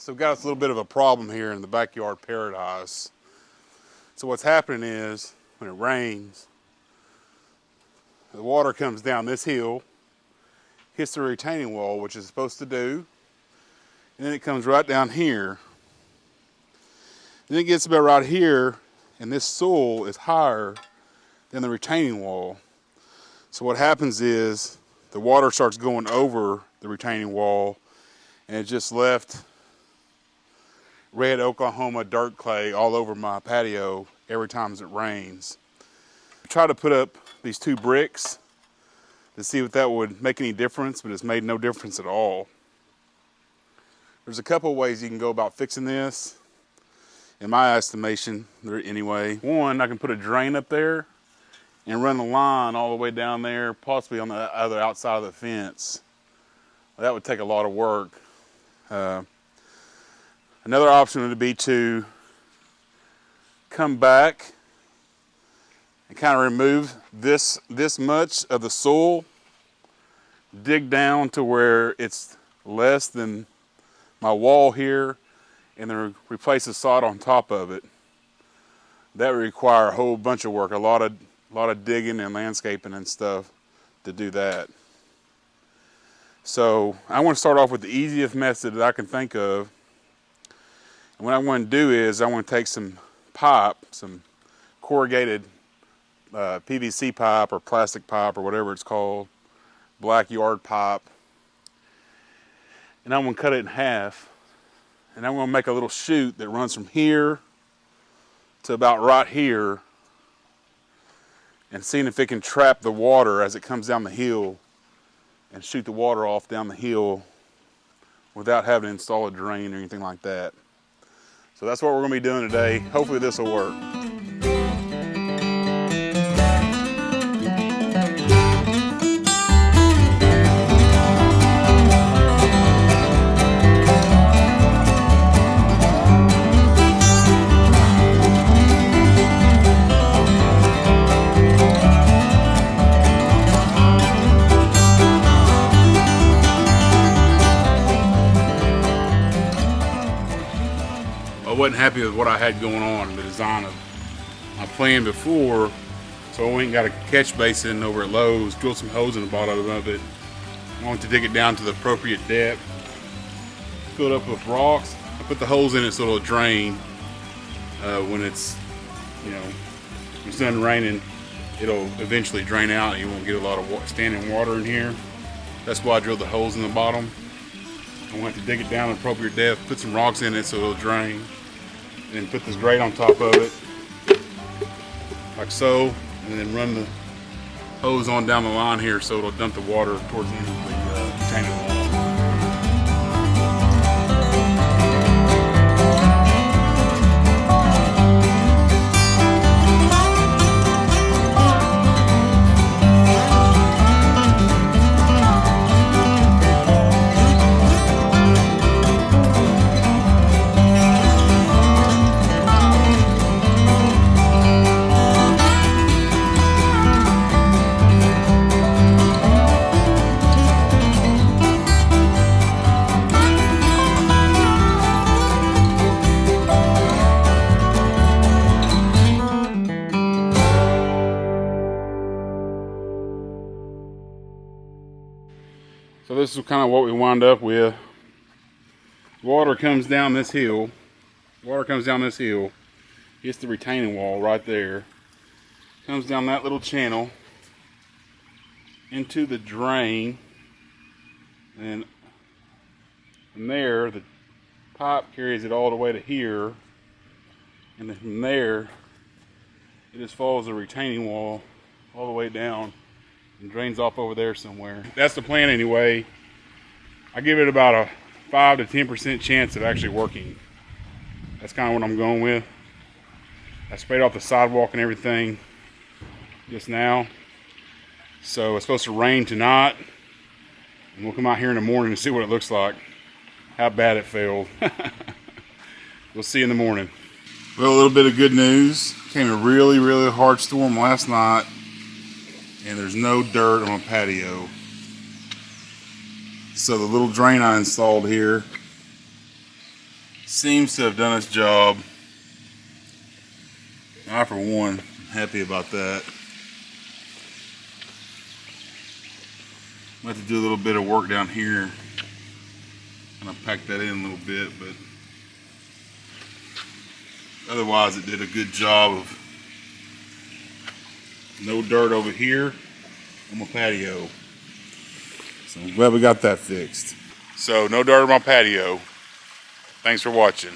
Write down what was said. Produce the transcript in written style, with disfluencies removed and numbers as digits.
So we've got us a little bit of a problem here in the backyard paradise. So what's happening is when it rains, the water comes down this hill, hits the retaining wall, which it's supposed to do, and then it comes right down here. And it gets about right here, and this soil is higher than the retaining wall. So what happens is the water starts going over the retaining wall, and it just left red Oklahoma dirt clay all over my patio every time it rains. I tried to put up these 2 bricks to see if that would make any difference, but it's made no difference at all. There's a couple of ways you can go about fixing this, in my estimation, anyway. One, I can put a drain up there and run a line all the way down there, possibly on the other outside of the fence. That would take a lot of work. Another option would be to come back and kind of remove this much of the soil, dig down to where it's less than my wall here, and then replace the sod on top of it. That would require a whole bunch of work, a lot of digging and landscaping and stuff to do that. So I want to start off with the easiest method that I can think of. And what I want to do is I want to take some pipe, some corrugated PVC pipe or plastic pipe or whatever it's called, black yard pipe, and I'm going to cut it in half. And I'm going to make a little chute that runs from here to about right here, and seeing if it can trap the water as it comes down the hill and shoot the water off down the hill without having to install a drain or anything like that. So that's what we're going to be doing today. Hopefully this will work. I wasn't happy with what I had going on, the design of my plan before, so I went and got a catch basin over at Lowe's, drilled some holes in the bottom of it. I wanted to dig it down to the appropriate depth, fill it up with rocks. I put the holes in it so it'll drain when it's, when it's done raining. It'll eventually drain out and you won't get a lot of standing water in here. That's why I drilled the holes in the bottom. I want to dig it down to the appropriate depth, put some rocks in it so it'll drain, and then put this grate on top of it, like so, and then run the hose on down the line here so it'll dump the water towards the end of the retaining wall. So this is kind of what we wound up with. Water comes down this hill. Hits the retaining wall right there. Comes down that little channel into the drain. And from there, the pipe carries it all the way to here. And then from there, it just follows the retaining wall all the way down and drains off over there somewhere. That's the plan anyway. I give it about a 5 to 10% chance of actually working. That's kind of what I'm going with. I sprayed off the sidewalk and everything just now. So it's supposed to rain tonight. And we'll come out here in the morning and see what it looks like. How bad it failed. We'll see you in the morning. Well, a little bit of good news. Came a really, really hard storm last night. And there's no dirt on the patio. So the little drain I installed here Seems to have done its job. I, for one, am happy about that. I'm going to have to do a little bit of work down here. Kind of pack that in a little bit, but otherwise it did a good job of no dirt over here on my patio. So I'm glad we got that fixed. So no dirt on my patio. Thanks for watching.